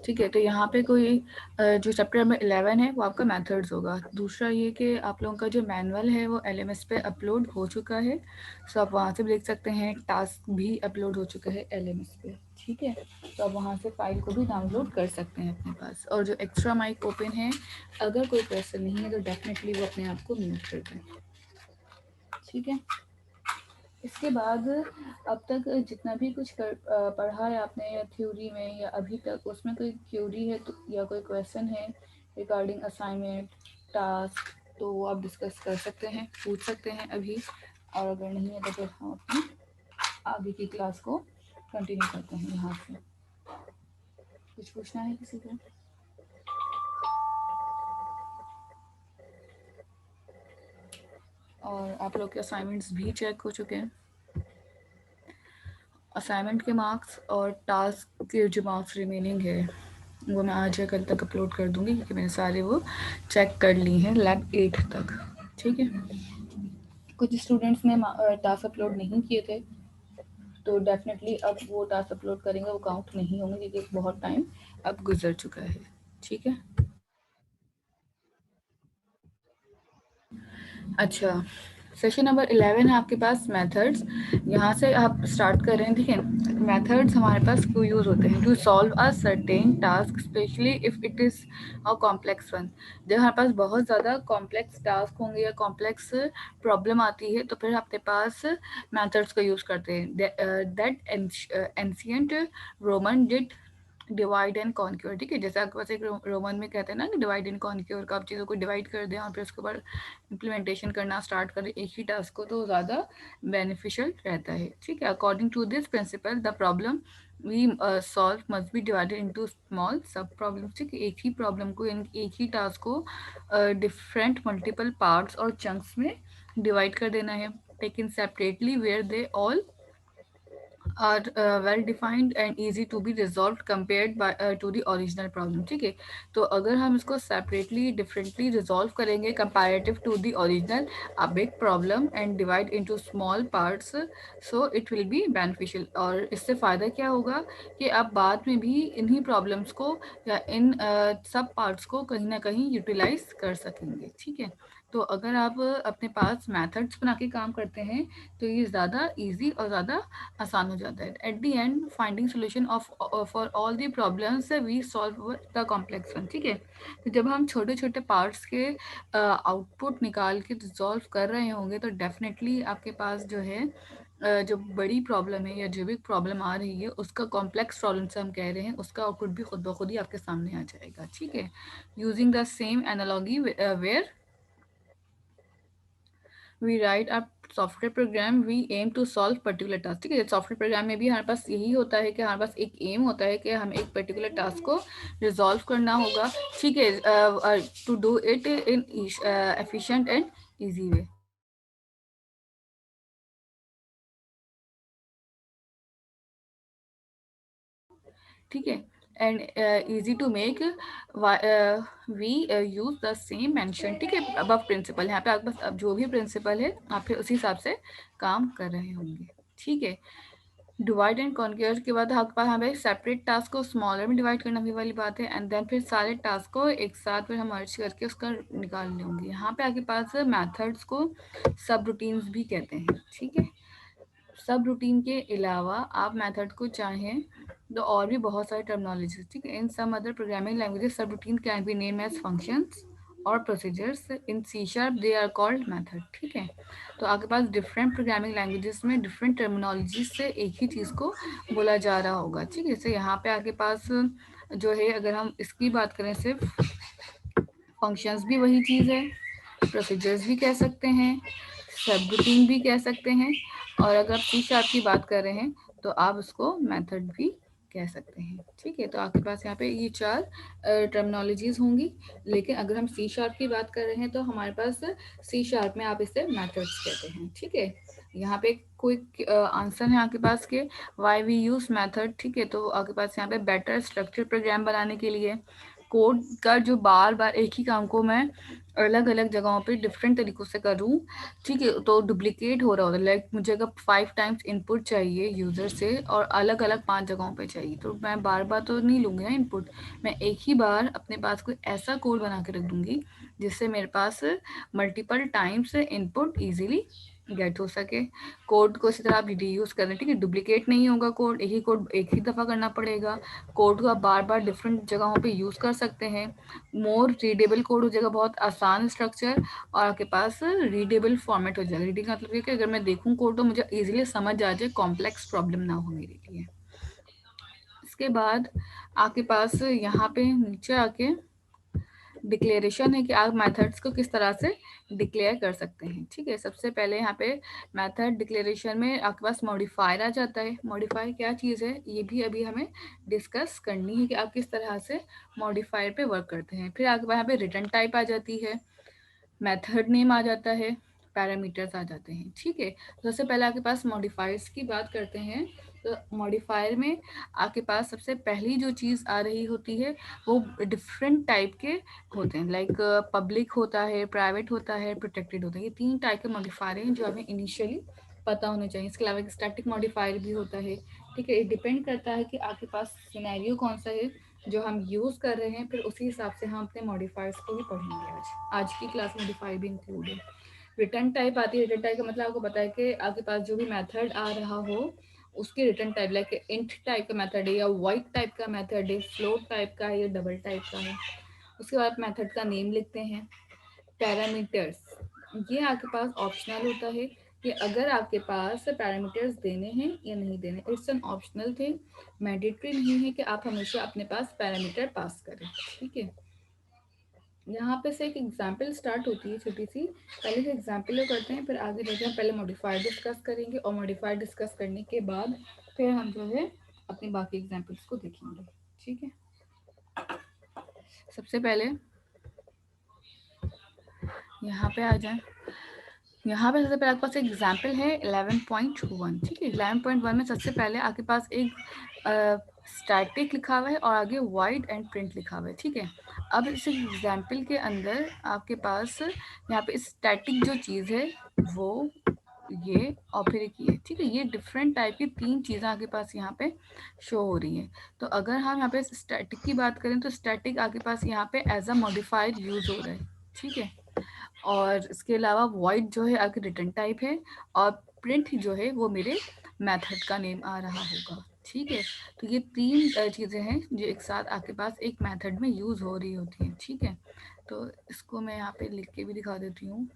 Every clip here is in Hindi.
ठीक है, तो यहाँ पे कोई जो चैप्टर नंबर 11 है वो आपका मेथड्स होगा। दूसरा ये कि आप लोगों का जो मैनुअल है वो LMS पे अपलोड हो चुका है, सो आप वहाँ से भी देख सकते हैं। टास्क भी अपलोड हो चुका है LMS पे, ठीक है, तो आप वहाँ से फाइल को भी डाउनलोड कर सकते हैं अपने पास। और जो एक्स्ट्रा माइक ओपन है, अगर कोई क्वेश्चन नहीं है तो डेफिनेटली वो अपने आप को म्यूट कर दें, ठीक है। इसके बाद अब तक जितना भी कुछ पढ़ा है आपने या थ्योरी में या अभी तक, उसमें कोई क्यूरी है तो या कोई क्वेश्चन है रिगार्डिंग असाइनमेंट टास्क, तो वो आप डिस्कस कर सकते हैं, पूछ सकते हैं अभी। और अगर नहीं है तो फिर हम अपनी आगे की क्लास को कंटिन्यू करते हैं यहाँ से। कुछ पूछना है किसी को? और आप लोग के असाइनमेंट्स भी चेक हो चुके हैं। असाइनमेंट के मार्क्स और टास्क के जो मार्क्स रिमेनिंग है वो मैं आज या कल तक अपलोड कर दूंगी, क्योंकि मैंने सारे वो चेक कर ली हैं लैब 8 तक, ठीक है। कुछ स्टूडेंट्स ने टास्क अपलोड नहीं किए थे, तो डेफिनेटली अब वो टास्क अपलोड करेंगे, वो काउंट नहीं होंगे, क्योंकि बहुत टाइम अब गुजर चुका है, ठीक है। अच्छा, सेशन नंबर 11 है आपके पास मेथड्स। यहाँ से आप स्टार्ट कर रहे हैं, ठीक है। मेथड्स हमारे पास क्यों यूज़ होते हैं? To solve a certain task, specially if it is a complex one. जब हमारे पास बहुत ज़्यादा कॉम्प्लेक्स टास्क होंगे या कॉम्प्लेक्स प्रॉब्लम आती है, तो फिर अपने पास मेथड्स का यूज़ करते हैं। That ancient Roman did divide and conquer, ठीक है। जैसे आपके पास एक रोमन में कहते हैं ना कि डिवाइड एंड कॉन्क्योर, का आप चीज़ों को डिवाइड कर दें और फिर उसके बाद इम्प्लीमेंटेशन करना स्टार्ट करें एक ही टास्क को, तो ज़्यादा बेनिफिशियल रहता है, ठीक है। According to this principle the problem we solve must be divided into small sub problems, ठीक है। एक ही प्रॉब्लम को, एक ही टास्क को डिफरेंट मल्टीपल पार्ट्स और चंक्स में डिवाइड कर देना है, taken separately where they all are well defined and easy to be resolved compared by to the original problem, ठीक है। तो अगर हम इसको separately differently resolve करेंगे comparative to the original a big problem and divide into small parts, so it will be beneficial। और इससे फ़ायदा क्या होगा कि आप बाद में भी इन्हीं प्रॉब्लम्स को या इन सब पार्ट्स को कहीं ना कहीं यूटिलाइज कर सकेंगे, ठीक है। तो अगर आप अपने पास मेथड्स बना के काम करते हैं तो ये ज़्यादा इजी और ज़्यादा आसान हो जाता है। At the end finding solution of for all the problems we solve the complex one, ठीक है। तो जब हम छोटे छोटे पार्ट्स के आउटपुट निकाल के रिजॉल्व कर रहे होंगे तो डेफिनेटली आपके पास जो है जो बड़ी प्रॉब्लम है या जो भी प्रॉब्लम आ रही है उसका कॉम्प्लेक्स प्रॉब्लम से हम कह रहे हैं, उसका आउटपुट भी खुद ब खुद ही आपके सामने आ जाएगा, ठीक है। Using the same analogy where we write a software program we aim to solve particular task, ठीक है। सॉफ्टवेयर प्रोग्राम में भी हमारे पास यही होता है कि हमारे पास एक एम होता है कि हम एक पर्टिकुलर टास्क को रिजॉल्व करना होगा, ठीक है, to do it in efficient and easy way, ठीक है। And easy to make we use the same mention, ठीक है, अब प्रिंसिपल यहाँ पे आपके पास अब जो भी प्रिंसिपल है आप फिर उसी हिसाब से काम कर रहे होंगे, ठीक है। डिवाइड एंड कॉन्क्योर के बाद आपके पास हमें सेपरेट टास्क को स्मॉलर में डिवाइड करना भी वाली बात है, एंड देन फिर सारे टास्क को एक साथ फिर हम मर्ज करके उसका निकाल लेंगे। यहाँ पे आपके पास मेथड्स को सब रूटीन्स भी कहते हैं, ठीक है। सब रूटीन के अलावा आप मेथड को चाहें तो और भी बहुत सारे टर्मिनोलॉजी, ठीक है। In some other programming languages subroutine can be name as functions और procedures, in C sharp they are called method, ठीक है। तो आपके पास डिफरेंट प्रोग्रामिंग लैंग्वेजेस में डिफरेंट टर्मिनोलॉजी से एक ही चीज़ को बोला जा रहा होगा, ठीक है। जैसे यहाँ पे आपके पास जो है, अगर हम इसकी बात करें सिर्फ, फंक्शंस भी वही चीज़ है, प्रोसीजर्स भी कह सकते हैं, सब रूटीन भी कह सकते हैं, और अगर आप सी शार्प की बात कर रहे हैं तो आप उसको मेथड भी कह सकते हैं, ठीक है। तो आपके पास यहाँ पे ये चार टर्मिनोलॉजीज होंगी, लेकिन अगर हम सी शार्प की बात कर रहे हैं तो हमारे पास सी शार्प में आप इसे मेथड्स कहते हैं, ठीक है। यहाँ पे कोई आंसर है आपके पास के वाई वी यूज मेथड, ठीक है। तो आपके पास यहाँ पे बेटर स्ट्रक्चर प्रोग्राम बनाने के लिए, कोड का जो बार बार एक ही काम को मैं अलग अलग जगहों पे डिफरेंट तरीक़ों से करूँ, ठीक है, तो डुप्लिकेट हो रहा होता है। लाइक मुझे अगर 5 टाइम्स इनपुट चाहिए यूज़र से और अलग अलग 5 जगहों पे चाहिए, तो मैं बार बार तो नहीं लूँगी ना इनपुट। मैं एक ही बार अपने पास कोई ऐसा कोड बना के रख दूँगी जिससे मेरे पास multiple times input easily get हो सके। कोड को इसी तरह आप रीयूज़ करें, ठीक है, डुप्लिकेट नहीं होगा कोड, एक ही कोड एक ही दफ़ा करना पड़ेगा। कोड को आप बार बार डिफरेंट जगहों पे यूज़ कर सकते हैं। मोर रीडेबल कोड हो जाएगा, बहुत आसान स्ट्रक्चर, और आपके पास रीडेबल फॉर्मेट हो जाएगा। रीडिंग का मतलब ये कि अगर मैं देखूँ कोड तो मुझे ईजिली समझ आ जाए, कॉम्प्लेक्स प्रॉब्लम ना हो मेरे लिए। इसके बाद आपके पास यहाँ पे नीचे आके डिक्लेरेशन है कि आप मेथड्स को किस तरह से डिक्लेयर कर सकते हैं, ठीक है। सबसे पहले यहाँ पे मेथड डिक्लेरेशन में आपके पास मॉडिफायर आ जाता है। मॉडिफायर क्या चीज़ है ये भी अभी हमें डिस्कस करनी है कि आप किस तरह से मॉडिफायर पे वर्क करते हैं। फिर आपके पास यहाँ पे रिटर्न टाइप आ जाती है, मेथड नेम आ जाता है, पैरामीटर्स आ जाते हैं, ठीक है। तो सबसे पहले आपके पास मॉडिफायर्स की बात करते हैं। तो मॉडिफायर में आपके पास सबसे पहली जो चीज़ आ रही होती है वो डिफरेंट टाइप के होते हैं। लाइक पब्लिक होता है, प्राइवेट होता है, प्रोटेक्टेड होता है। ये 3 टाइप के मॉडिफायर हैं जो हमें इनिशियली पता होने चाहिए। इसके अलावा एक स्टैटिक मॉडिफायर भी होता है, ठीक है। ये डिपेंड करता है कि आपके पास सिनेरियो कौन सा है जो हम यूज़ कर रहे हैं, फिर उसी हिसाब से हम अपने मॉडिफायर्स को भी पढ़ेंगे। आज की क्लास मॉडिफायर भी इंक्लूड है। रिटर्न टाइप आती है। रिटर्न टाइप का मतलब आपको पता है कि आपके पास जो भी मेथड आ रहा हो उसकी return type, like int type का मेथड है या वाइट टाइप का मेथड है, फ्लोट टाइप का है या डबल टाइप का है। उसके बाद मेथड का नेम लिखते हैं। पैरामीटर्स, ये आपके पास ऑप्शनल होता है कि अगर आपके पास पैरामीटर्स देने हैं या नहीं देने। It's an optional thing, mandatory नहीं है कि आप हमेशा अपने पास पैरामीटर पास करें, ठीक है। यहाँ पे से एक एग्जाम्पल स्टार्ट होती है छोटी सी। पहले से एग्जाम्पल करते हैं, फिर आगे बढ़ते हैं। पहले मॉडिफायर डिस्कस करेंगे और मॉडिफायर डिस्कस करने के बाद फिर हम जो है अपने बाकी एग्जाम्पल्स को देखेंगे, ठीक है। सबसे पहले यहाँ पे आ जाए। यहाँ पे सबसे पहले आपके पास एक एग्जाम्पल है 11.1, ठीक है। 11.1 में सबसे पहले आपके पास एक स्टैटिक लिखा हुआ है और आगे वाइड एंड प्रिंट लिखा हुआ है, ठीक है। अब इस एग्जाम्पल के अंदर आपके पास यहाँ पे स्टैटिक जो चीज़ है वो ये और फिर एक ये, ठीक है। ये डिफरेंट टाइप की 3 चीज़ें आपके पास यहाँ पे शो हो रही हैं। तो अगर हम यहाँ पे स्टैटिक की बात करें तो स्टैटिक आपके पास यहाँ पे एज अ मॉडिफायर यूज़ हो रहा है, ठीक है। और इसके अलावा वॉइड जो है आपकी रिटर्न टाइप है और प्रिंट जो है वो मेरे मेथड का नेम आ रहा होगा, ठीक है। तो ये 3 चीज़ें हैं जो एक साथ आपके पास एक मेथड में यूज़ हो रही होती हैं, ठीक है। तो इसको मैं यहाँ पे लिख के भी दिखा देती हूँ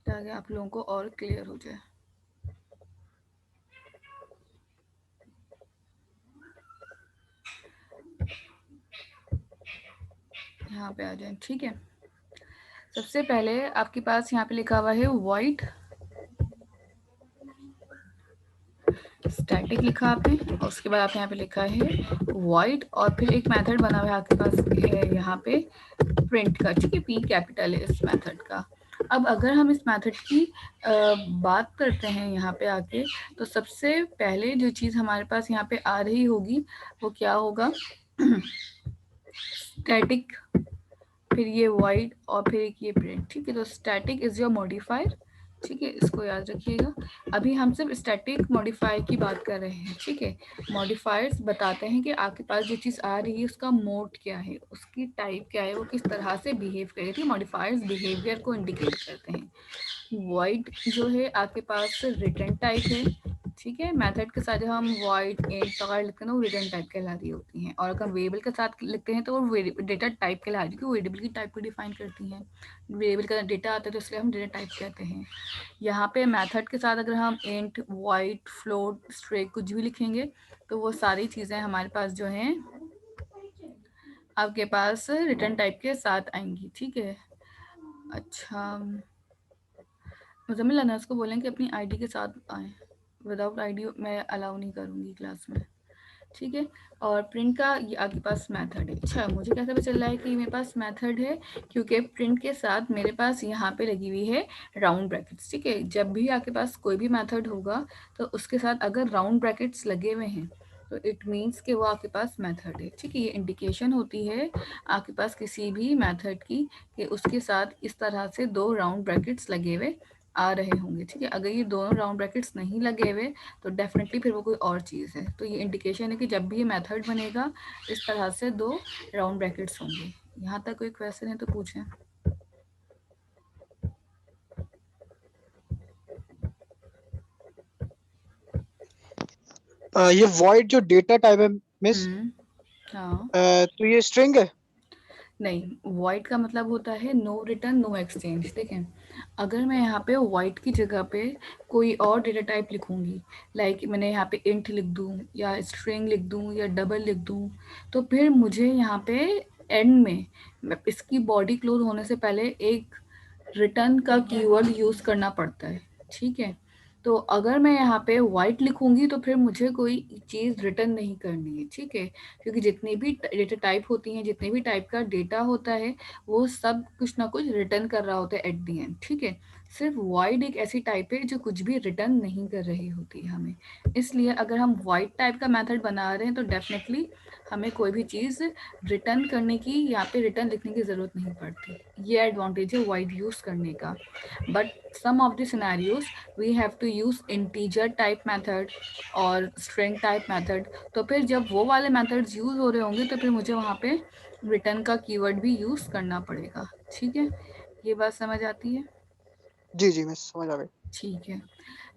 ताकि आप लोगों को और क्लियर हो जाए। यहाँ पे आ जाए, ठीक है। सबसे पहले आपके पास यहाँ पे लिखा हुआ है वाइड स्टैटिक लिखा आपने, और उसके बाद आपने यहाँ पे लिखा है वाइड और फिर एक मेथड बना हुआ है आपके पास यहाँ पे प्रिंट का, ठीक है। पी कैपिटल है इस मेथड का। अब अगर हम इस मेथड की बात करते हैं यहाँ पे आके, तो सबसे पहले जो चीज़ हमारे पास यहाँ पे आ रही होगी वो क्या होगा, स्टैटिक, फिर ये वाइड और फिर एक ये प्रिंट, ठीक है। तो स्टैटिक इज योर मॉडिफायर, ठीक है, इसको याद रखिएगा। अभी हम सिर्फ स्टैटिक मॉडिफायर की बात कर रहे हैं, ठीक है। मॉडिफायर्स बताते हैं कि आपके पास जो चीज़ आ रही है उसका मोड क्या है, उसकी टाइप क्या है, वो किस तरह से बिहेव करेगी। मॉडिफायर्स बिहेवियर को इंडिकेट करते हैं। वॉइड जो है आपके पास रिटर्न टाइप है, ठीक है। मेथड के साथ जब हम वॉइड इंट वगैरह लिखते हैं ना वो रिटर्न टाइप कहला रही होती हैं, और अगर वेरिएबल के साथ लिखते हैं तो वो डेटा टाइप कहला रही है, क्योंकि वेरिएबल की टाइप को डिफाइन करती हैं। वेरिएबल का डेटा आता है तो इसलिए हम डेटा टाइप कहते हैं। यहाँ पे मेथड के साथ अगर हम इंट, वॉइड, फ्लोट, स्ट्रिंग कुछ भी लिखेंगे तो वो सारी चीज़ें हमारे पास जो हैं आपके पास रिटर्न टाइप के साथ आएंगी, ठीक है। अच्छा, मुजम्मिल अनस को बोलें कि अपनी आईडी के साथ आएँ। विदाउट आईडी मैं अलाउ नहीं करूँगी क्लास में, ठीक है। और प्रिंट का ये आपके पास मेथड है। अच्छा, मुझे कैसे पता चल रहा है कि मेरे पास मेथड है? क्योंकि प्रिंट के साथ मेरे पास यहाँ पे लगी हुई है राउंड ब्रैकेट्स। ठीक है, जब भी आपके पास कोई भी मेथड होगा तो उसके साथ अगर राउंड ब्रैकेट्स लगे हुए हैं तो इट मीन्स कि वो आपके पास मेथड है। ठीक है, ये इंडिकेशन होती है आपके पास किसी भी मेथड की कि उसके साथ इस तरह से दो राउंड ब्रैकेट्स लगे हुए आ रहे होंगे। ठीक है, अगर ये दोनों राउंड ब्रैकेट्स नहीं लगे हुए तो डेफिनेटली फिर वो कोई और चीज़ है। तो ये इंडिकेशन है कि जब भी ये मेथड बनेगा इस तरह से दो राउंड ब्रैकेट्स होंगे। यहाँ तक कोई क्वेश्चन है तो पूछें। ये वॉइड जो डेटा टाइप है मिस, हाँ। तो ये स्ट्रिंग है? नहीं, वॉइड का मतलब होता है नो रिटर्न नो एक्सचेंज। देखें, अगर मैं यहाँ पे वॉइड की जगह पे कोई और डेटा टाइप लिखूँगी, लाइक मैंने यहाँ पे इंट लिख दूँ या स्ट्रिंग लिख दूँ या डबल लिख दूँ, तो फिर मुझे यहाँ पे एंड में इसकी बॉडी क्लोज होने से पहले एक रिटर्न का कीवर्ड यूज़ करना पड़ता है। ठीक है, तो अगर मैं यहाँ पे वाइट लिखूंगी तो फिर मुझे कोई चीज़ रिटर्न नहीं करनी है। ठीक है, क्योंकि जितनी भी डेटा टाइप होती हैं, जितने भी टाइप का डेटा होता है, वो सब कुछ ना कुछ रिटर्न कर रहा होता है एट दी एंड। ठीक है, सिर्फ वाइड एक ऐसी टाइप है जो कुछ भी रिटर्न नहीं कर रही होती है हमें। इसलिए अगर हम वाइड टाइप का मेथड बना रहे हैं तो डेफिनेटली हमें कोई भी चीज़ रिटर्न करने की, यहाँ पे रिटर्न लिखने की ज़रूरत नहीं पड़ती। ये एडवांटेज है वाइड यूज़ करने का। But some of the scenarios we have to use integer type method और स्ट्रिंग टाइप मेथड। तो फिर जब वो वाले मेथड्स यूज़ हो रहे होंगे तो फिर मुझे वहाँ पे रिटर्न का कीवर्ड भी यूज़ करना पड़ेगा। ठीक है, ये बात समझ आती है? जी जी मिस, समझ आ गई। ठीक है,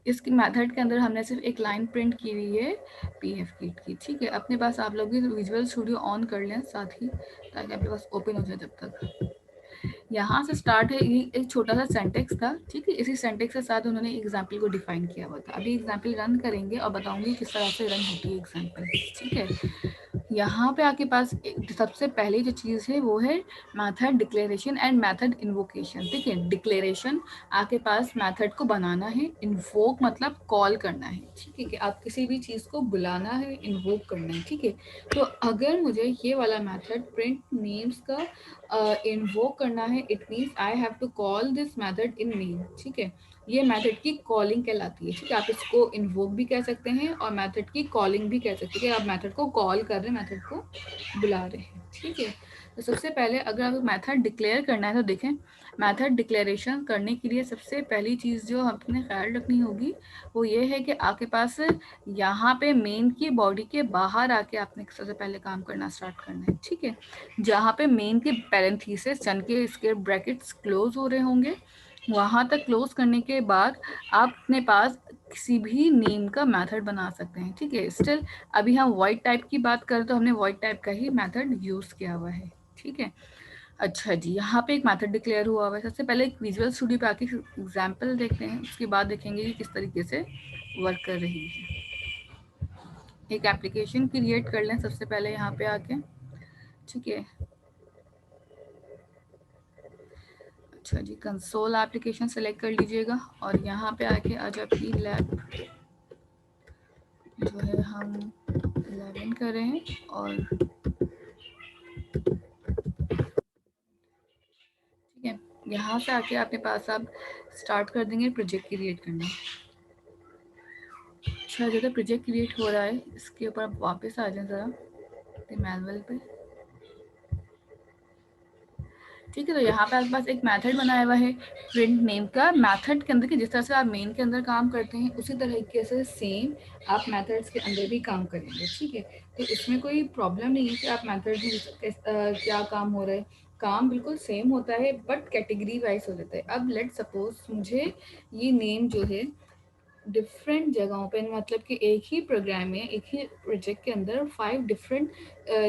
इसकी मेथड के अंदर हमने सिर्फ एक लाइन प्रिंट की हुई है पीएफ किट की। ठीक है, अपने पास आप लोग भी विजुअल स्टूडियो ऑन कर लें साथ ही, ताकि आपके पास ओपन हो जाए जब तक। यहाँ से स्टार्ट है, ये एक छोटा सा सेंटेक्स था। ठीक है, इसी सेंटेक्स के साथ उन्होंने एग्जाम्पल को डिफाइन किया हुआ था। अभी एग्जाम्पल रन करेंगे और बताऊंगी किस तरह से रन होती है एग्जाम्पल। ठीक है, यहाँ पे आपके पास सबसे पहले जो चीज़ है वो है method declaration and method invocation. ठीक है, डिक्लेरेशन आपके पास मेथड को बनाना है, इन्वोक मतलब कॉल करना है। ठीक है, कि आप किसी भी चीज़ को बुलाना है, इन्वोक करना है। ठीक है, तो अगर मुझे ये वाला मेथड प्रिंट नेम्स का इन्वोक करना है, it means I have to call this method in name. ठीक है, ये मेथड की कॉलिंग कहलाती है। ठीक है, आप इसको इन्वोक भी कह सकते हैं और मेथड की कॉलिंग भी कह सकते हैं कि आप मेथड को कॉल कर रहे हैं, मेथड को बुला रहे हैं। ठीक है, तो सबसे पहले अगर आपको मेथड डिक्लेयर करना है तो देखें, मेथड डिक्लेरेशन करने के लिए सबसे पहली चीज़ जो अपने ख्याल रखनी होगी वो ये है कि आपके पास यहाँ पे मेन की बॉडी के बाहर आके आपने सबसे पहले काम करना स्टार्ट करना है। ठीक है, जहाँ पे मेन के पैरेंथीसिस चन के इसके ब्रैकेट्स क्लोज हो रहे होंगे, वहाँ तक क्लोज करने के बाद आप अपने पास किसी भी नेम का मेथड बना सकते हैं। ठीक है, स्टिल अभी हम वाइट टाइप की बात करें तो हमने वाइट टाइप का ही मेथड यूज़ किया हुआ है। ठीक है, अच्छा जी, यहाँ पे एक मेथड डिक्लेयर हुआ हुआ है। सबसे पहले एक विजुअल स्टूडियो पे आके एग्जाम्पल देखते हैं, उसके बाद देखेंगे कि किस तरीके से वर्क कर रही है। एक एप्लीकेशन क्रिएट कर लें सबसे पहले यहाँ पे आके। ठीक है, अच्छा जी, कंसोल एप्लीकेशन सेलेक्ट कर लीजिएगा और यहाँ पे आके आज आपकी लैब जो है हम 11 कर रहे हैं। और ठीक है, यहाँ से आके आपके पास आप स्टार्ट कर देंगे प्रोजेक्ट क्रिएट करना। अच्छा, जगह प्रोजेक्ट क्रिएट हो रहा है, इसके ऊपर आप वापस आ जाएं ज़रा मैनुअल पे। ठीक है, तो यहाँ पे आपके पास एक मेथड बनाया हुआ है प्रिंट नेम का। मेथड के अंदर, कि जिस तरह से आप मेन के अंदर काम करते हैं उसी तरीके से सेम आप मेथड्स के अंदर भी काम करेंगे। ठीक है, तो इसमें कोई प्रॉब्लम नहीं है कि आप मेथड में क्या काम हो रहा है, काम बिल्कुल सेम होता है बट कैटेगरी वाइज हो जाता है। अब लेट सपोज मुझे ये नेम जो है डिफरेंट जगहों पे, मतलब कि एक ही प्रोग्राम में, एक ही प्रोजेक्ट के अंदर 5 डिफरेंट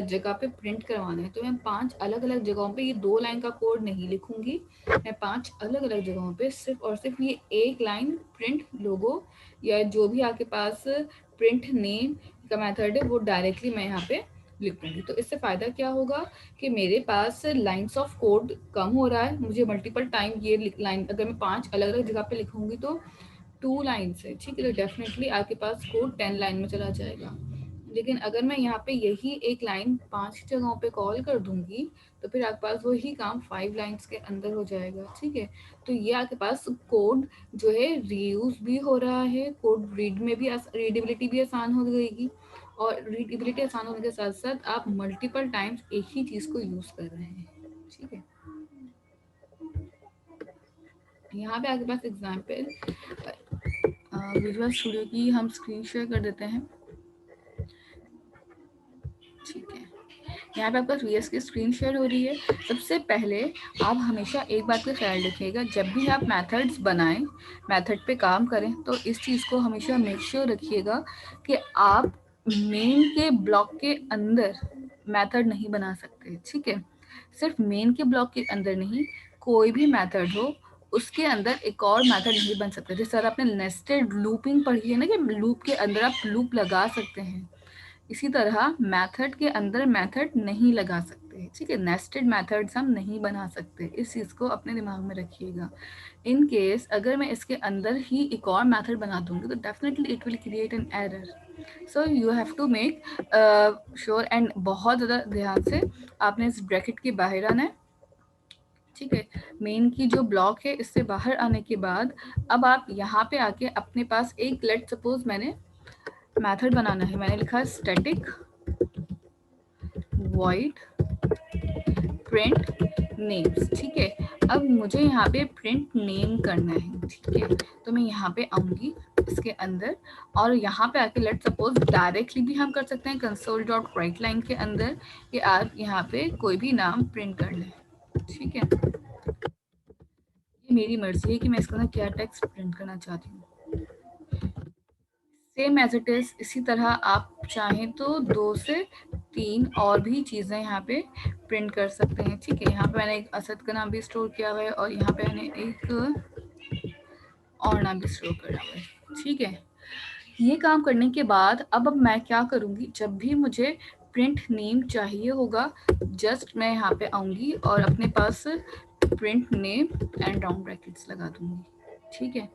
जगह पे प्रिंट करवाना है, तो मैं 5 अलग अलग जगहों पे ये 2 लाइन का कोड नहीं लिखूंगी। मैं 5 अलग अलग जगहों पे सिर्फ और सिर्फ ये एक लाइन प्रिंट लोगो या जो भी आपके पास प्रिंट नेम का मेथड है वो डायरेक्टली मैं यहाँ पे लिखूंगी। तो इससे फ़ायदा क्या होगा कि मेरे पास लाइन्स ऑफ कोड कम हो रहा है। मुझे मल्टीपल टाइम ये लाइन अगर मैं 5 अलग अलग जगह पे लिखूंगी तो 2 लाइन से, ठीक है, तो डेफिनेटली आपके पास कोड 10 लाइन में चला जाएगा। लेकिन अगर मैं यहाँ पे यही एक लाइन 5 जगहों पे कॉल कर दूंगी तो फिर आपके पास वही काम 5 लाइन्स के अंदर हो जाएगा। ठीक है, तो ये आपके पास कोड जो है रीयूज भी हो रहा है, कोड रीड में भी रीडेबिलिटी भी आसान हो जाएगी, और रीडेबिलिटी आसान होने के साथ साथ आप मल्टीपल टाइम्स एक ही चीज़ को यूज़ कर रहे हैं। ठीक है, यहाँ पे आपके पास एग्जाम्पल विजुअल स्टूडियो की हम स्क्रीन शेयर कर देते हैं। ठीक है, यहाँ पे आपका वीएस की स्क्रीन शेयर हो रही है। सबसे पहले आप हमेशा एक बात का ख्याल रखिएगा, जब भी आप मेथड्स बनाएं, मेथड पे काम करें, तो इस चीज़ को हमेशा मेक श्योर रखिएगा कि आप मेन के ब्लॉक के अंदर मेथड नहीं बना सकते। ठीक है, सिर्फ मेन के ब्लॉक के अंदर नहीं, कोई भी मेथड हो उसके अंदर एक और मेथड नहीं बन सकता। जैसे आपने नेस्टेड लूपिंग पढ़ी है ना, कि लूप के अंदर आप लूप लगा सकते हैं, इसी तरह मेथड के अंदर मेथड नहीं लगा सकते। ठीक है, नेस्टेड मेथड्स हम नहीं बना सकते, इस चीज़ को अपने दिमाग में रखिएगा। इन केस अगर मैं इसके अंदर ही एक और मेथड बना दूंगी तो definitely it will create an error. So you have to make sure, and बहुत ज़्यादा ध्यान से आपने इस ब्रैकेट के बाहर आना है। ठीक है, मेन की जो ब्लॉक है इससे बाहर आने के बाद अब आप यहाँ पे आके अपने पास एक, लेट सपोज मैंने मेथड बनाना है, मैंने लिखा स्टैटिक void print names। ठीक है, अब मुझे यहाँ पे प्रिंट नेम करना है। ठीक है, तो मैं यहाँ पे आऊंगी इसके अंदर, और यहाँ पे आके लेट सपोज डायरेक्टली भी हम कर सकते हैं कंसोल डॉट राइट लाइन के अंदर कि आप यहाँ पे कोई भी नाम प्रिंट कर लें। ठीक है, ये मेरी मर्जी है कि मैं इसके अंदर क्या टेक्स्ट प्रिंट करना चाहती हूँ। सेम एज इट इज, इसी तरह आप चाहें तो 2 से 3 और भी चीज़ें यहाँ पे प्रिंट कर सकते हैं। ठीक है, यहाँ पे मैंने एक असद का नाम भी स्टोर किया हुआ है, और यहाँ पे मैंने एक और नाम भी स्टोर करा हुआ है। ठीक है, ये काम करने के बाद अब मैं क्या करूँगी, जब भी मुझे प्रिंट नेम चाहिए होगा, जस्ट मैं यहाँ पे आऊँगी और अपने पास print name and round brackets लगा दूँगी। ठीक है,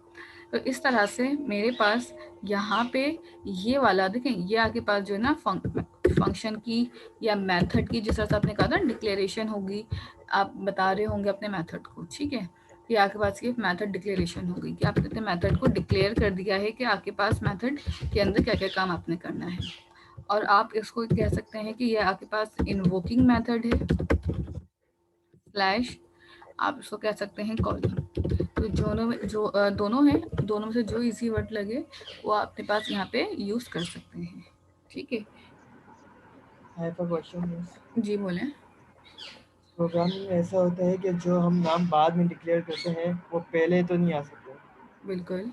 तो इस तरह से मेरे पास यहाँ पे ये वाला देखें, ये आपके पास जो है ना फंक्शन की या मेथड की, जिस तरह से आपने कहा था डिक्लेरेशन होगी, आप बता रहे होंगे अपने मेथड को। ठीक है, ये आपके पास ये मेथड डिक्लेरेशन होगी कि आपने अपने मेथड को डिक्लेयर कर दिया है कि आपके पास मेथड के अंदर क्या क्या काम आपने करना है। और आप इसको कह सकते हैं कि ये आपके पास इन्वोकिंग मेथड है, स्लैश आप इसको कह सकते हैं कॉलिंग। तो दोनों में जो दोनों हैं, दोनों में से जो इजी वर्ड लगे वो आप अपने पास यहाँ पे यूज कर सकते हैं। ठीक है, I have a question, miss. जी बोलें। प्रोग्रामिंग में ऐसा होता है कि जो हम नाम बाद में डिक्लेयर करते हैं वो पहले तो नहीं आ सकते, बिल्कुल,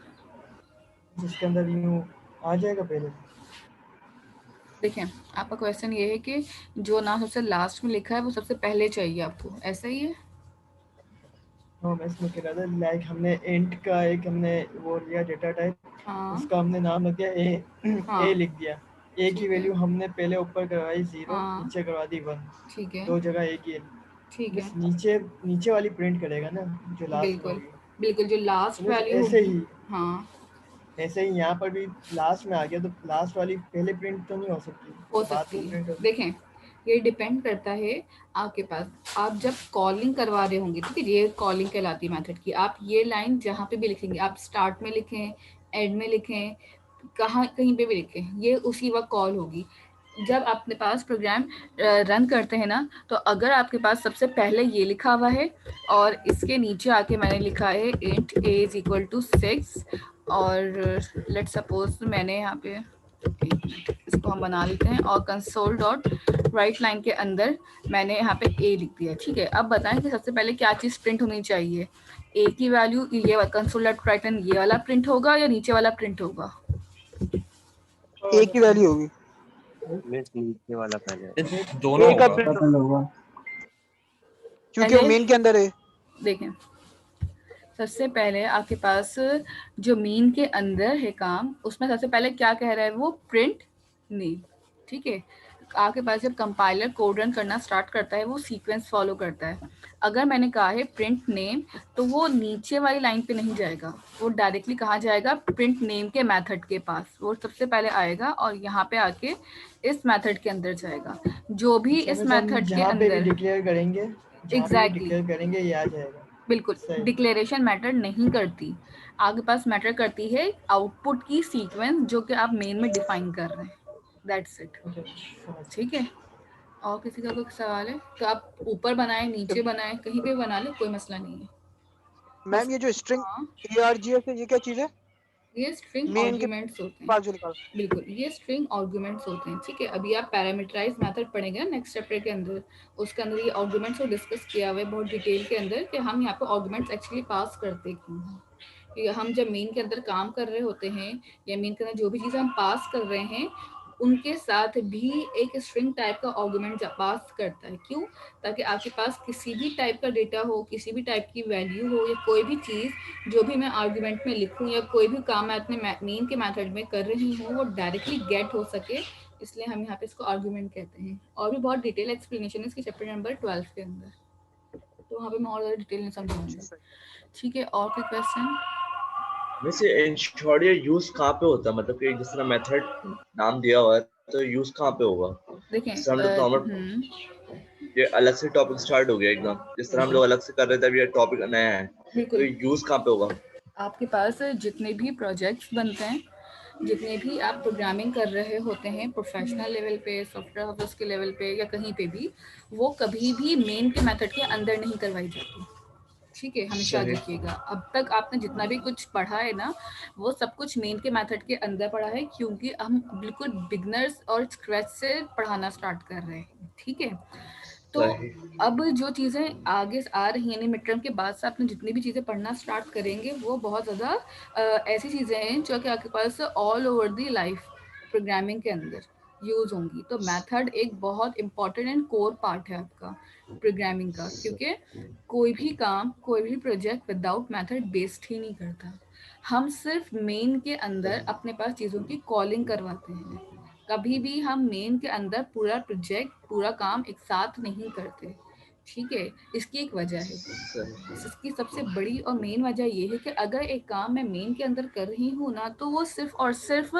जिसके अंदर यूँ आ जाएगा पहले। देखें आपका क्वेश्चन ये है कि जो नाम सबसे लास्ट में लिखा है वो सबसे पहले चाहिए आपको, ऐसा ही है? हाँ, मैं इसमें कह रहा था लाइक हमने इंट का एक हमने वो लिया डेटा टाइप, हाँ उसका हमने नाम रख दिया ए हाँ ए लिख दिया, ए की ठीक है, वैल्यू हमने पहले ऊपर करवाई 0, हाँ नीचे करवा दी 1, ठीक है, 2 जगह एक ही ठीक है, बस नीचे वाली प्रिंट करेगा ना जो लास्ट में बिल्कुल होगी। बिल्कुल, जो तो लास्ट बस वैल्यू ऐसे होगी। ही हाँ, ऐसे ही यहाँ पर भी लास्ट में आ गया, तो लास्ट वाली पहले प्रिंट तो नहीं हो सकती, हो बाद सकती में है। प्रिंट होगी। देखें, ये डिपेंड करता है आपके पास, आप जब कॉलिंग करवा रहे होंगे, ठीक है, ये कॉलिंग कहलाती है मेथड की। आप ये लाइन जहाँ पे भी लिखेंगे, आप स्टार्ट में लिखें, एंड में लिखें, कहाँ कहीं पे भी लिखें, ये उसी वक्त कॉल होगी। जब अपने पास प्रोग्राम रन करते हैं ना, तो अगर आपके पास सबसे पहले ये लिखा हुआ है और इसके नीचे आके मैंने लिखा है int a is equal to 6, और लेट सपोज मैंने यहाँ पे इसको हम बना लेते हैं, और कंसोल डॉट राइट लाइन के अंदर मैंने यहाँ पे ए लिख दिया। ठीक है, अब बताएं कि सबसे पहले क्या चीज़ प्रिंट होनी चाहिए, ए की वैल्यू, ये कंसोल डॉट राइट लाइन ये वाला प्रिंट होगा या नीचे वाला प्रिंट होगा? ए की वैल्यू होगी, नीचे वाला पहले। दोनों ए का होगा। प्रिंट होगा क्योंकि वो पहले मेन के अंदर है। देखें, सबसे पहले आपके पास जो मीन के अंदर है काम, उसमें सबसे पहले क्या कह रहा है वो, प्रिंट नेम। ठीक है, आपके पास जब कंपाइलर कोड रन करना स्टार्ट करता है वो सीक्वेंस फॉलो करता है। अगर मैंने कहा है प्रिंट नेम, तो वो नीचे वाली लाइन पे नहीं जाएगा, वो डायरेक्टली कहाँ जाएगा, प्रिंट नेम के मेथड के पास, वो सबसे पहले आएगा और यहाँ पे आके इस मेथड के अंदर जाएगा। जो भी इस मेथड के जहाँ पे भी अंदर डिक्लेयर करेंगे, एग्जैक्टली ये आ जाएगा। बिल्कुल सही। डिक्लेरेशन मैटर नहीं करती, आपके पास मैटर करती है आउटपुट की सीक्वेंस जो कि आप मेन में डिफाइन कर रहे हैं, दैट्स इट। ओके, समझ गया। ठीक है, और किसी का कोई सवाल है तो आप ऊपर बनाए नीचे बनाए कहीं पे बना ले, कोई मसला नहीं है। मैम ये जो स्ट्रिंग हाँ, ARGS है ये क्या चीज है? ये स्ट्रिंग मेन के आर्गुमेंट्स होते हैं। पास जो निकाल। बिल्कुल, ये स्ट्रिंग आर्गुमेंट्स होते हैं। ठीक है, अभी आप पैरामीटराइज मेथड पढ़ेंगे ना नेक्स्ट चैप्टर के अंदर, उसके अंदर ये आर्गुमेंट्स को डिस्कस किया हुआ है बहुत डिटेल के अंदर कि हम यहाँ पे आर्गुमेंट्स एक्चुअली पास करते क्यों हैं। कि हम जब मेन के अंदर काम कर रहे होते हैं या मेन के अंदर जो भी चीज़ हम पास कर रहे हैं उनके साथ भी एक स्ट्रिंग टाइप का आर्गुमेंट पास करता है। क्यों? ताकि आपके पास किसी भी टाइप का डेटा हो, किसी भी टाइप की वैल्यू हो या कोई भी चीज़ जो भी मैं आर्गुमेंट में लिखूं या कोई भी काम मैं अपने मेन के मेथड में कर रही हूँ वो डायरेक्टली गेट हो सके, इसलिए हम यहाँ पे इसको आर्गुमेंट कहते हैं। और भी बहुत डिटेल एक्सप्लेनेशन है इसके चैप्टर नंबर 12 के अंदर, तो वहाँ पे मैं और ज़्यादा डिटेल में समझाऊंगी। ठीक है, और कोई क्वेश्चन? वैसे इन शॉर्ट ये यूज कहाँ पे होता है, मतलब कि जिस तरह मेथड नाम दिया हुआ है तो यूज कहाँ पे होगा? देखें जिस तरह हम लोग नॉर्मल ये अलग से टॉपिक स्टार्ट हो गया एकदम, जिस तरह हम लोग अलग से कर रहे थे, अभी ये टॉपिक नया है तो बिल्कुल यूज कहाँ पे होगा? आपके पास जितने भी प्रोजेक्ट्स बनते हैं, जितने भी आप प्रोग्रामिंग कर रहे होते हैं प्रोफेशनल लेवल पे, सॉफ्टवेयर हाउस के लेवल पे या कहीं पे भी, वो कभी भी मेन के मेथड के अंदर नहीं करवाई जाती। ठीक है, हमेशा याद सही। रखिएगा। अब तक आपने जितना भी कुछ पढ़ा है ना वो सब कुछ मेन के मेथड के अंदर पढ़ा है, क्योंकि हम बिल्कुल बिगनर्स और स्क्रैच से पढ़ाना स्टार्ट कर रहे हैं। ठीक है, तो सही। अब जो चीज़ें आगे आ रही हैं मिड टर्म के बाद से आपने जितनी भी चीज़ें पढ़ना स्टार्ट करेंगे वो बहुत ज़्यादा ऐसी चीज़ें हैं जो कि आपके पास all over the life programming के अंदर यूज़ होंगी। तो मेथड एक बहुत इंपॉर्टेंट एंड कोर पार्ट है आपका प्रोग्रामिंग का, क्योंकि कोई भी काम कोई भी प्रोजेक्ट विदाउट मेथड बेस्ड ही नहीं करता। हम सिर्फ मेन के अंदर अपने पास चीज़ों की कॉलिंग करवाते हैं, कभी भी हम मेन के अंदर पूरा प्रोजेक्ट पूरा काम एक साथ नहीं करते। ठीक है, इसकी एक वजह है, इसकी सबसे बड़ी और मेन वजह ये है कि अगर एक काम मैं मेन के अंदर कर रही हूँ ना तो वो सिर्फ और सिर्फ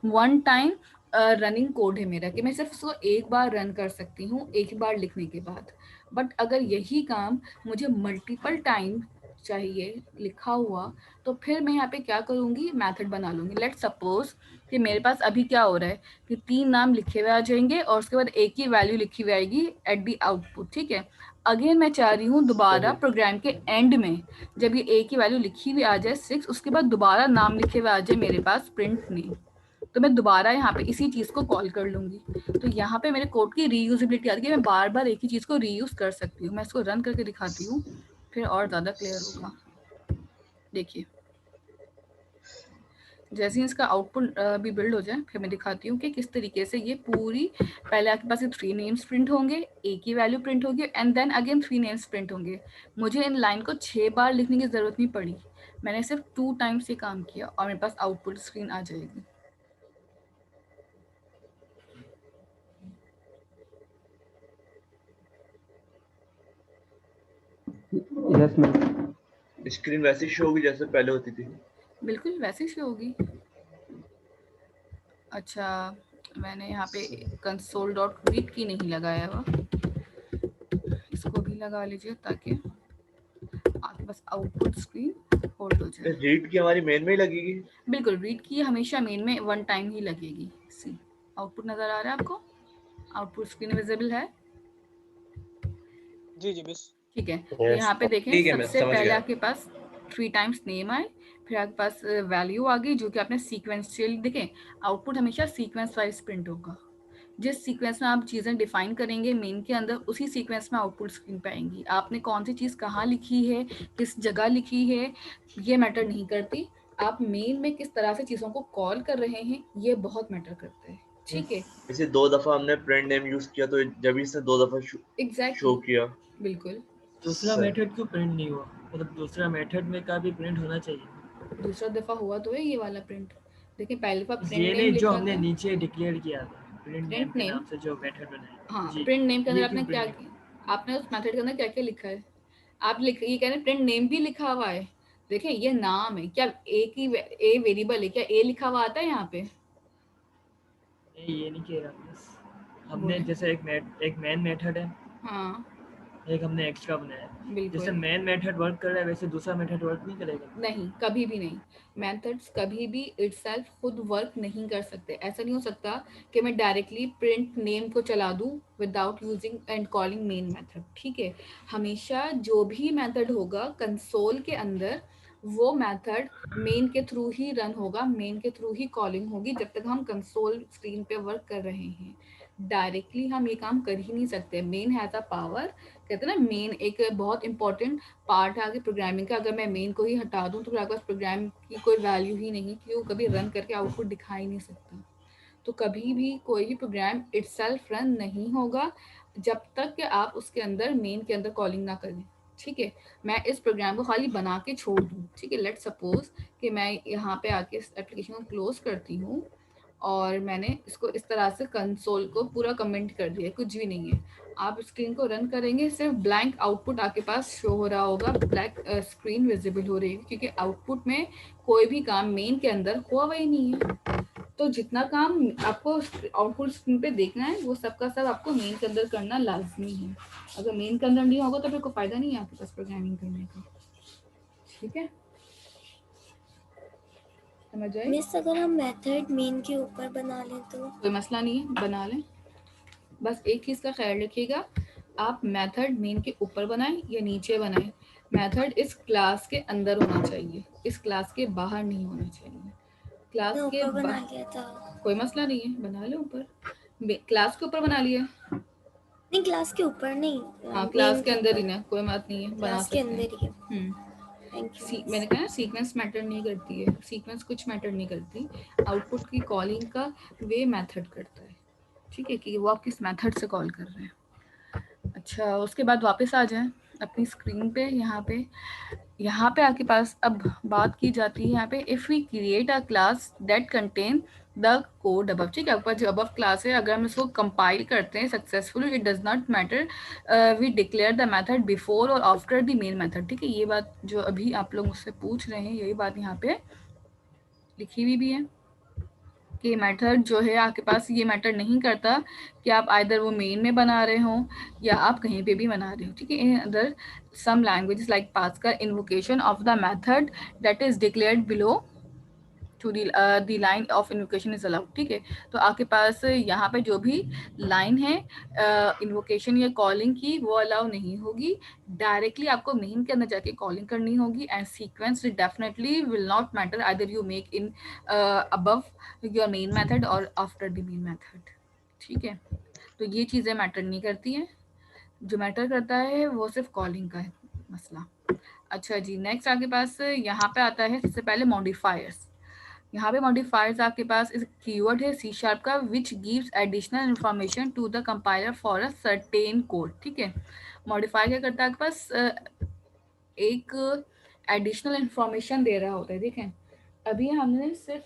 वन टाइम रनिंग कोड है मेरा, कि मैं सिर्फ उसको एक बार रन कर सकती हूँ एक बार लिखने के बाद। बट अगर यही काम मुझे मल्टीपल टाइम चाहिए लिखा हुआ, तो फिर मैं यहाँ पे क्या करूँगी, मेथड बना लूँगी। लेट्स सपोज कि मेरे पास अभी क्या हो रहा है कि 3 नाम लिखे हुए आ जाएंगे और उसके बाद एक ही वैल्यू लिखी हुई आएगी एट दी आउटपुट। ठीक है, अगेन मैं चाह रही हूँ दोबारा प्रोग्राम के एंड में जब ये एक ही वैल्यू लिखी हुई आ जाए 6, उसके बाद दोबारा नाम लिखे हुए आ जाए मेरे पास प्रिंट नेम, तो मैं दोबारा यहाँ पे इसी चीज़ को कॉल कर लूँगी। तो यहाँ पे मेरे कोड की रीयूजेबिलिटी आती है, मैं बार बार एक ही चीज़ को रीयूज़ कर सकती हूँ। मैं इसको रन करके दिखाती हूँ फिर और ज़्यादा क्लियर होगा। देखिए, जैसे ही इसका आउटपुट भी बिल्ड हो जाए फिर मैं दिखाती हूँ कि किस तरीके से ये पूरी, पहले आपके पास 3 नेम्स प्रिंट होंगे, एक ही वैल्यू प्रिंट होगी and then again 3 names print होंगे। मुझे इन लाइन को 6 बार लिखने की ज़रूरत नहीं पड़ी, मैंने सिर्फ 2 टाइम्स ये काम किया और मेरे पास आउटपुट स्क्रीन आ जाएगी। Yes ma'am. स्क्रीन वैसी शो होगी जैसे पहले होती थी? बिल्कुल वैसे ही होगी। अच्छा, मैंने यहाँ पे console.read की नहीं लगाया हुआ, इसको भी लगा लीजिए ताकि आपके पास आउटपुट स्क्रीन होल्ड हो जाए। रीड की हमारी मेन में ही लगेगी? बिल्कुल, रीड की हमेशा मेन में वन टाइम ही लगेगी। सी आउटपुट नजर आ रहा है आपको, आउटपुट स्क्रीन विजिबल है? जी जी मिस। ठीक है, तो यहाँ पे देखें ठीक है, मैं सबसे समझ पहले गया। आपके पास 3 टाइम्स नेम आए, फिर आपके पास वैल्यू आ गई जो कि आपने सीक्वेंशियल, देखें आउटपुट हमेशा सीक्वेंस वाइज प्रिंट होगा। जिस सीक्वेंस में आप चीज़ें डिफाइन करेंगे मेन के अंदर उसी सीक्वेंस में आउटपुट स्क्रीन पे आएंगी। आपने कौन सी चीज़ कहाँ लिखी है, किस जगह लिखी है, ये मैटर नहीं करती। आप मेन में किस तरह से चीज़ों को कॉल कर रहे हैं ये बहुत मैटर करता है। ठीक है, इसे 2 दफा हमने प्रिंट नेम यूज किया तो जब इसने 2 दफा शो एग्जैक्टली किया। बिल्कुल। दूसरा सही। मेथड क्यों प्रिंट नहीं हुआ? मतलब दूसरा मेथड में का भी प्रिंट होना चाहिए। दूसरा दफा हुआ तो है ये वाला प्रिंट। देखिए पहले दफा प्रिंट ये नेम नहीं जो लिखा हमने था, नीचे डिक्लेयर किया था। प्रिंट नेम प्रिंट के नेम, नाम से जो मेथड बनाया। हाँ जी, प्रिंट नेम के अंदर ये आपने क्यों क्या print name? किया, आपने उस मेथड के अंदर क्या क्या लिखा है, आप लिख ये कह रहे हैं प्रिंट नेम भी लिखा हुआ है, देखें ये नाम है, क्या ए की ए वेरिएबल है, क्या ए लिखा हुआ आता है यहाँ पे, नहीं, ये नहीं कह रहा बस। हमने बोले जैसे एक मेन मेथड है, हाँ एक हमने एक्स्ट्रा बनाया है। बिल्कुल जैसे मेन मेथड वर्क कर रहा है वैसे दूसरा मेथड वर्क नहीं करेगा। नहीं, कभी भी नहीं, मेथड्स कभी भी इटसेल्फ खुद वर्क नहीं कर सकते, ऐसा नहीं हो सकता कि मैं डायरेक्टली प्रिंट नेम को चला दूं without using and calling main method, ठीक है, हमेशा जो भी मेथड होगा कंसोल के अंदर वो मेथड मेन के थ्रू ही रन होगा, मेन के थ्रू ही कॉलिंग होगी जब तक हम कंसोल स्क्रीन पे वर्क कर रहे हैं, डायरेक्टली हम ये काम कर ही नहीं सकते, मेन हैज़ अ पावर, कहते हैं ना मेन एक बहुत इंपॉर्टेंट पार्ट है आगे प्रोग्रामिंग का, अगर मैं मेन को ही हटा दूं तो फिर आपके पास प्रोग्राम की कोई वैल्यू ही नहीं, कि वो कभी रन करके आउटपुट दिखा ही नहीं सकता, तो कभी भी कोई भी प्रोग्राम इटसेल्फ रन नहीं होगा जब तक कि आप उसके अंदर मेन के अंदर कॉलिंग ना करें, ठीक है, मैं इस प्रोग्राम को खाली बना के छोड़ दूं, ठीक है, लेट सपोज कि मैं यहाँ पे आके इस एप्लीकेशन को क्लोज करती हूँ और मैंने इसको इस तरह से कंसोल को पूरा कमेंट कर दिया, कुछ भी नहीं है, आप स्क्रीन को रन करेंगे सिर्फ ब्लैंक आउटपुट आपके पास शो हो रहा होगा, ब्लैक स्क्रीन विजिबल हो रही है, क्योंकि आउटपुट में कोई भी काम मेन के अंदर हुआ ही नहीं है, तो जितना काम आपको आउटपुट स्क्रीन पे देखना है वो सब का सब आपको मेन के अंदर करना लाजमी है, अगर मेन के अंदर नहीं होगा तो फिर कोई फायदा नहीं है आपके पास प्रोग्रामिंग करने का, ठीक है, समझ आए? मिस अगर हम मेथड मेन के ऊपर बना लें तो? कोई मसला नहीं है, बना लें, बस एक चीज़ का ख्याल रखिएगा, आप मेथड मेन के ऊपर बनाएं या नीचे बनाएं, मेथड इस क्लास के अंदर होना चाहिए, इस क्लास के बाहर नहीं होना चाहिए, क्लास मैं के ऊपर बना बाहर लिया था। कोई मसला नहीं है, बना लो ऊपर, क्लास के ऊपर बना लिया, नहीं, क्लास के ऊपर नहीं, हाँ मेन क्लास के अंदर ऊपर। ही ना, कोई बात नहीं है, बना क्लास के सकते हैं। अंदर ही है। थैंक यू मैंने कहा सीक्वेंस मैटर नहीं करती है, सीक्वेंस कुछ मैटर नहीं करती, आउटपुट की कॉलिंग का वे मेथड करता है, ठीक है, कि वो आप किस मेथड से कॉल कर रहे हैं। अच्छा, उसके बाद वापस आ जाएं अपनी स्क्रीन पे, यहाँ पे आपके पास अब बात की जाती है यहाँ पे, if we create a class that contain the code above, ठीक है, आपके पास जो अबव क्लास है अगर हम इसको कंपाइल करते हैं successfully, it does not matter we declare the method before और आफ्टर द मेन मेथड, ठीक है, ये बात जो अभी आप लोग मुझसे पूछ रहे हैं यही बात यहाँ पे लिखी हुई भी है कि मेथड जो है आपके पास ये मैटर नहीं करता कि आप आइदर वो मेन में बना रहे हो या आप कहीं पे भी बना रहे हो, ठीक है, in other some languages like Pascal invocation of the method that is declared below to the line of invocation is allowed, ठीक है, तो आपके पास यहाँ पे जो भी लाइन है इन्वोकेशन या कॉलिंग की वो अलाउ नहीं होगी, डायरेक्टली आपको मेन के अंदर जाके कॉलिंग करनी होगी, and sequence definitely will not matter either you make in above your main method और आफ्टर द मेन मेथड, ठीक है, तो ये चीज़ें मैटर नहीं करती हैं, जो मैटर करता है वो सिर्फ कॉलिंग का है मसला। अच्छा जी, नेक्स्ट आपके पास यहाँ पे आता है सबसे पहले मॉडिफायर्स, यहाँ पे मॉडिफायर्स आपके पास इस कीवर्ड है सी शार्प का which gives additional information to the compiler for a certain code, ठीक है, मॉडिफायर क्या करता है आपके पास एक एडिशनल इंफॉर्मेशन दे रहा होता है, देखें अभी हमने सिर्फ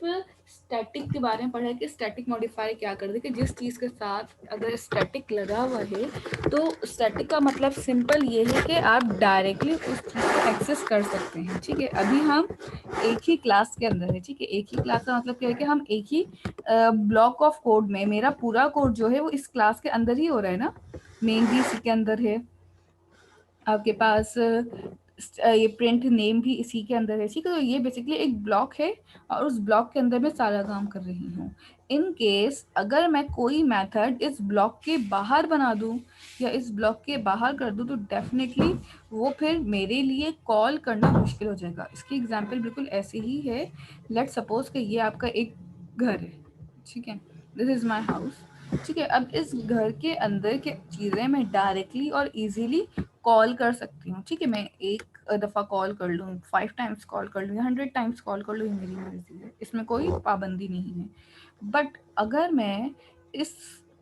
स्टैटिक के बारे में पढ़ा है कि स्टैटिक मॉडिफायर क्या कर दे कि जिस चीज़ के साथ अगर स्टैटिक लगा हुआ है तो स्टैटिक का मतलब सिंपल ये है कि आप डायरेक्टली उस चीज़ को एक्सेस कर सकते हैं, ठीक है, अभी हम एक ही क्लास के अंदर है, ठीक है, एक ही क्लास का मतलब क्या है कि हम एक ही ब्लॉक ऑफ कोड में, मेरा पूरा कोड जो है वो इस क्लास के अंदर ही हो रहा है ना, मेन भी इसी के अंदर है, आपके पास ये प्रिंट नेम भी इसी के अंदर है, ठीक है, तो ये बेसिकली एक ब्लॉक है और उस ब्लॉक के अंदर मैं सारा काम कर रही हूँ, इन केस अगर मैं कोई मेथड इस ब्लॉक के बाहर बना दूँ या इस ब्लॉक के बाहर कर दूँ तो डेफिनेटली वो फिर मेरे लिए कॉल करना मुश्किल हो जाएगा, इसकी एग्जांपल बिल्कुल ऐसे ही है, लेट सपोज कि ये आपका एक घर है, ठीक है, दिस इज़ माई हाउस, ठीक है, अब इस घर के अंदर के चीज़ें मैं डायरेक्टली और इजीली कॉल कर सकती हूँ, ठीक है, मैं एक दफ़ा कॉल कर लूँ, 5 टाइम्स कॉल कर लूँ या 100 टाइम्स कॉल कर लूँ, ये मेरी मर्जी है, इसमें कोई पाबंदी नहीं है, बट अगर मैं इस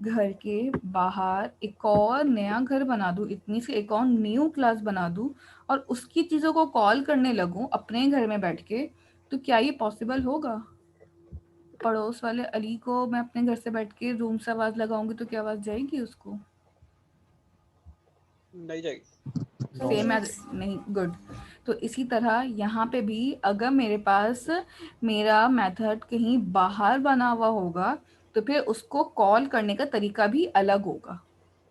घर के बाहर एक और नया घर बना दूँ, इतनी सी एक और न्यू क्लास बना दूँ और उसकी चीज़ों को कॉल करने लगूँ अपने घर में बैठ के, तो क्या ये पॉसिबल होगा? पड़ोस वाले अली को मैं अपने घर से बैठ के रूम से आवाज लगाऊंगी तो क्या आवाज जाएगी उसको? नहीं जाएगी। सेम एज नहीं, गुड। तो इसी तरह यहाँ पे भी अगर मेरे पास मेरा मेथड कहीं बाहर बना हुआ होगा तो फिर उसको कॉल करने का तरीका भी अलग होगा।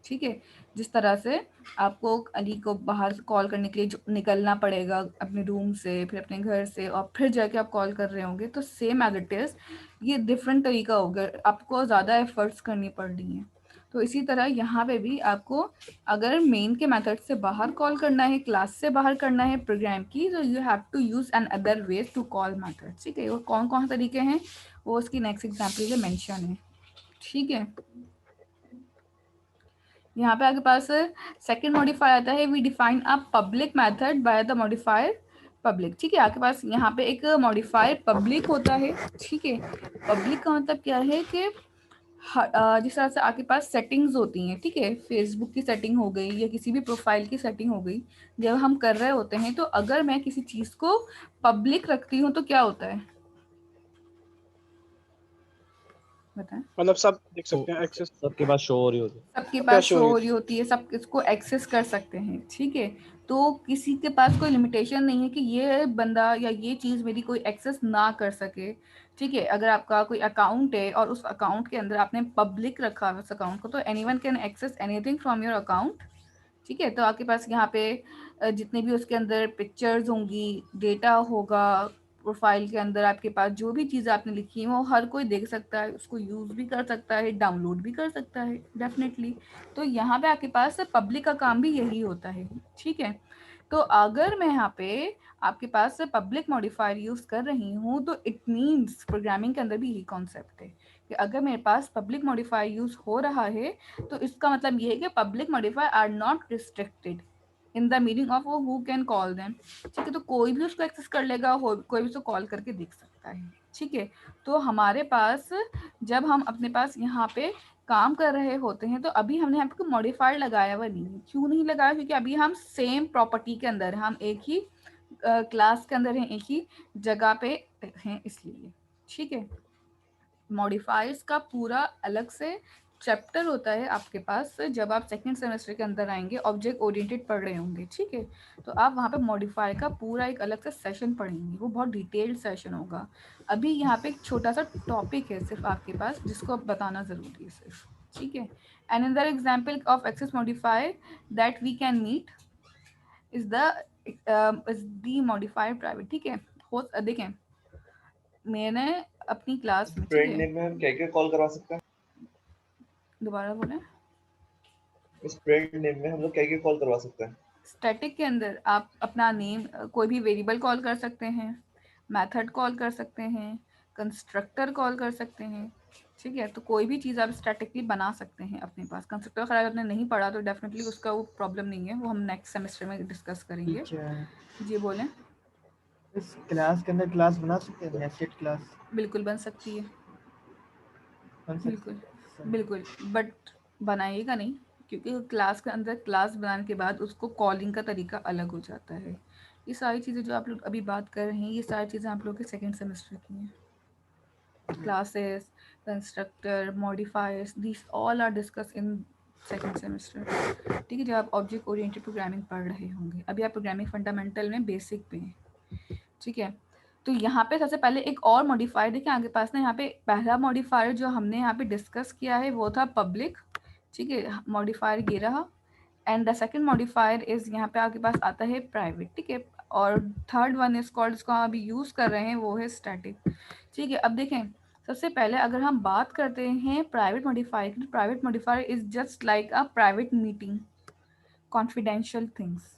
ठीक है, जिस तरह से आपको अली को बाहर कॉल करने के लिए निकलना पड़ेगा अपने रूम से, फिर अपने घर से, और फिर जाके आप कॉल कर रहे होंगे, तो सेम एज इट इज ये डिफरेंट तरीका होगा, आपको ज़्यादा एफर्ट्स करनी पड़ रही हैं। तो इसी तरह यहाँ पे भी आपको अगर मेन के मेथड से बाहर कॉल करना है, क्लास से बाहर करना है प्रोग्राम की, तो you have to use an other ways to call method. ठीक है, वो कौन कौन से तरीके हैं वो उसकी नेक्स्ट एग्जाम्पल में मेंशन है। ठीक है, यहाँ पे आपके पास सेकंड मॉडिफायर आता है, we define a public method by the modifier public. ठीक है, आपके पास यहाँ पे एक मॉडिफायर पब्लिक होता है। ठीक है, पब्लिक का मतलब क्या है कि जिस तरह से आपके पास सेटिंग्स होती हैं, ठीक है, फेसबुक की सेटिंग हो गई या किसी भी प्रोफाइल की सेटिंग हो गई, जब हम कर रहे होते हैं तो अगर मैं किसी चीज को पब्लिक रखती हूँ तो क्या होता है बताएं? मतलब सब देख सकते हैं, एक्सेस सबके पास शो हो रही होती है। सबके पास शो हो रही होती है, सब इसको एक्सेस कर सकते हैं। ठीक है, तो किसी के पास कोई लिमिटेशन नहीं है कि ये बंदा या ये चीज़ मेरी कोई एक्सेस ना कर सके। ठीक है, अगर आपका कोई अकाउंट है और उस अकाउंट के अंदर आपने पब्लिक रखा है उस अकाउंट को, तो anyone can access anything from your account. ठीक है, तो आपके पास यहाँ पे जितने भी उसके अंदर पिक्चर्स होंगी, डेटा होगा, प्रोफाइल के अंदर आपके पास जो भी चीज़ आपने लिखी है वो हर कोई देख सकता है, उसको यूज़ भी कर सकता है, डाउनलोड भी कर सकता है डेफिनेटली। तो यहाँ पे आपके पास पब्लिक का काम भी यही होता है। ठीक है, तो अगर मैं यहाँ पे आपके पास पब्लिक मॉडिफायर यूज़ कर रही हूँ तो इट मीन्स प्रोग्रामिंग के अंदर भी यही कॉन्सेप्ट है कि अगर मेरे पास पब्लिक मॉडिफायर यूज़ हो रहा है तो इसका मतलब ये है कि public modifier are not restricted in the meaning of who can call them. ठीक है, तो कोई भी उसको एक्सेस कर लेगा, कोई भी उसको कॉल करके देख सकता है। ठीक है, तो हमारे पास जब हम अपने पास यहाँ पे काम कर रहे होते हैं तो अभी हमने यहाँ पे मॉडिफायर लगाया हुआ नहीं है। क्यों नहीं लगाया? क्योंकि अभी हम सेम प्रॉपर्टी के अंदर, हम एक ही क्लास के अंदर हैं, एक ही जगह पे हैं, इसलिए। ठीक है, मॉडिफायर्स का पूरा अलग से चैप्टर होता है आपके पास जब आप सेकंड सेमेस्टर के अंदर आएंगे, ऑब्जेक्ट ओरिएंटेड पढ़ रहे होंगे। ठीक है, तो आप वहाँ पे मॉडिफायर का पूरा एक अलग से सेशन पढ़ेंगे, वो बहुत डिटेल्ड सेशन होगा। अभी यहाँ पे एक छोटा सा टॉपिक है सिर्फ आपके पास जिसको आप बताना ज़रूरी है सिर्फ। ठीक है, another example of access modifier that we can meet is the modifier private। ठीक है, हो देखें मैंने अपनी क्लास में, ठीक फ्रेंड है, नेम में हम क्या क्या कॉल करवा सकते हैं? दोबारा बोलें। इस फ्रेंड नेम में हम लोग क्या क्या कॉल करवा सकते हैं? स्टैटिक के अंदर आप अपना नेम, कोई भी वेरिएबल कॉल कर सकते हैं, मेथड कॉल कर सकते हैं, कंस्ट्रक्टर कॉल कर सकते हैं। ठीक है, तो कोई भी चीज़ आप स्टैटिकली बना सकते हैं अपने पास। कंस्ट्रक्टर खैर आपने नहीं पढ़ा तो डेफिनेटली उसका वो प्रॉब्लम नहीं है, वो हम नेक्स्ट सेमेस्टर में डिस्कस करेंगे। टीचर जी बोलें। इस क्लास के अंदर क्लास बना सकते हैं, नेस्टेड क्लास बिल्कुल बन सकती है, बन सकती बिल्कुल है। बिल्कुल, बट बनाइएगा नहीं, क्योंकि क्लास के अंदर क्लास बनाने के बाद उसको कॉलिंग का तरीका अलग हो जाता है। ये सारी चीज़ें जो आप लोग अभी बात कर रहे हैं, ये सारी चीज़ें आप लोग के सेकेंड सेमेस्टर की हैं। Classes, constructor, modifiers, this all are discuss in second semester. ठीक है, जब आप ऑब्जेक्ट ओरिएंटेड प्रोग्रामिंग पढ़ रहे होंगे, अभी आप प्रोग्रामिंग फंडामेंटल में बेसिक पे हैं। ठीक है, तो यहाँ पे सबसे पहले एक और मॉडिफायर देखिए आपके पास ना, यहाँ पे पहला मॉडिफायर जो हमने यहाँ पे डिस्कस किया है वो था पब्लिक। ठीक है, मॉडिफायर ये रहा, and the second modifier is यहाँ पे आपके पास आता है प्राइवेट। ठीक है, और थर्ड वन इज कॉल्ड, जिसको हम अभी यूज कर रहे हैं, वो है स्टैटिक। ठीक है, अब देखें सबसे पहले अगर हम बात करते हैं प्राइवेट मॉडिफायर की, private modifier is just like a private meeting, confidential things.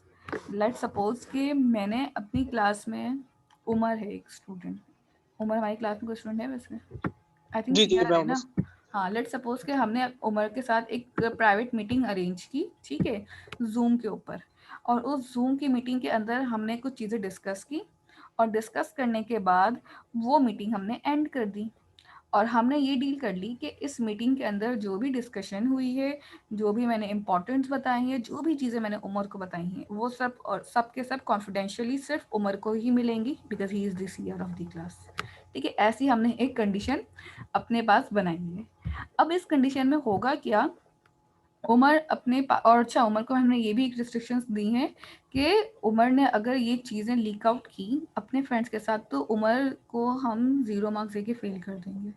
Let suppose कि मैंने अपनी क्लास में, उमर है एक स्टूडेंट, उमर हमारी क्लास में कोई स्टूडेंट है वैसे? आई थिंक जी जी है ना। मैं हाँ, लेट सपोज कि हमने उमर के साथ एक प्राइवेट मीटिंग अरेंज की, ठीक है, जूम के ऊपर, और उस जूम की मीटिंग के अंदर हमने कुछ चीज़ें डिस्कस की, और डिस्कस करने के बाद वो मीटिंग हमने एंड कर दी, और हमने ये डील कर ली कि इस मीटिंग के अंदर जो भी डिस्कशन हुई है, जो भी मैंने इंपॉर्टेंट्स बताई हैं, जो भी चीज़ें मैंने उमर को बताई हैं, वो सब और सब के सब कॉन्फिडेंशियली सिर्फ उमर को ही मिलेंगी, because he is the CR of the class. ठीक है, ऐसी हमने एक कंडीशन अपने पास बनाई है। अब इस कंडीशन में होगा क्या, उमर अपने और अच्छा उमर को हमने ये भी एक रिस्ट्रिक्शंस दी हैं कि उमर ने अगर ये चीज़ें लीक आउट की अपने फ्रेंड्स के साथ तो उमर को हम 0 मार्क्स देके फेल कर देंगे।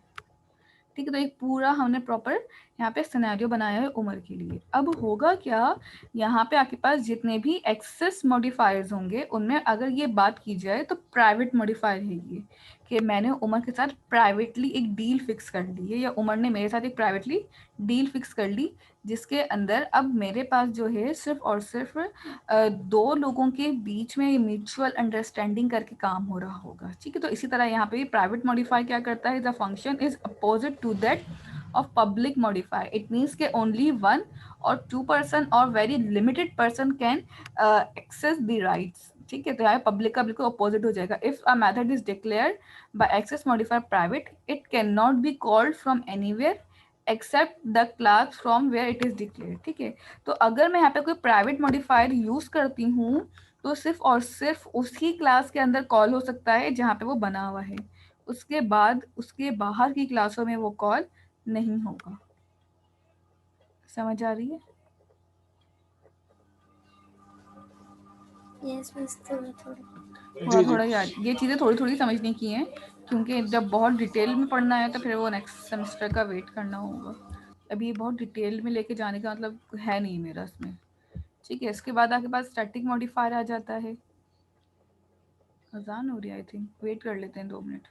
ठीक है, तो एक पूरा हमने प्रॉपर यहाँ पे सिनेरियो बनाया है उमर के लिए। अब होगा क्या, यहाँ पे आपके पास जितने भी एक्सेस मॉडिफायर्स होंगे उनमें अगर ये बात की जाए तो प्राइवेट मॉडिफायर है ये, कि मैंने उमर के साथ प्राइवेटली एक डील फिक्स कर ली है, या उमर ने मेरे साथ एक प्राइवेटली डील फिक्स कर ली, जिसके अंदर अब मेरे पास जो है सिर्फ और सिर्फ 2 लोगों के बीच में म्यूचुअल अंडरस्टैंडिंग करके काम हो रहा होगा। ठीक है, तो इसी तरह यहाँ पे प्राइवेट मॉडिफायर क्या करता है, the function is opposite to that of public modifier. It means that only 1 or 2 person or very limited person can access the rights. ठीक है, तो यहाँ पब्लिक का बिल्कुल अपोजिट हो जाएगा। If a method is declared by access modifier private, it can not be called from anywhere except the class from where it is declared. ठीक है, तो अगर मैं यहाँ पे कोई प्राइवेट मॉडिफायर यूज करती हूँ तो सिर्फ और सिर्फ उसी क्लास के अंदर कॉल हो सकता है जहाँ पे वो बना हुआ है, उसके बाद उसके बाहर की क्लासों में वो कॉल नहीं होगा। समझ आ रही है? यस मिस, थोड़ा थोड़ा। थोड़ा थोड़ा याद, ये चीज़ें थोड़ी थोड़ी समझने की हैं, क्योंकि जब बहुत डिटेल में पढ़ना है तो फिर वो नेक्स्ट सेमेस्टर का वेट करना होगा। अभी बहुत डिटेल में लेके जाने का मतलब है नहीं मेरा इसमें। ठीक है, इसके बाद आपके पास स्टैटिक मॉडिफायर आ जाता है। अजान हो रही है आई थिंक, वेट कर लेते हैं 2 मिनट।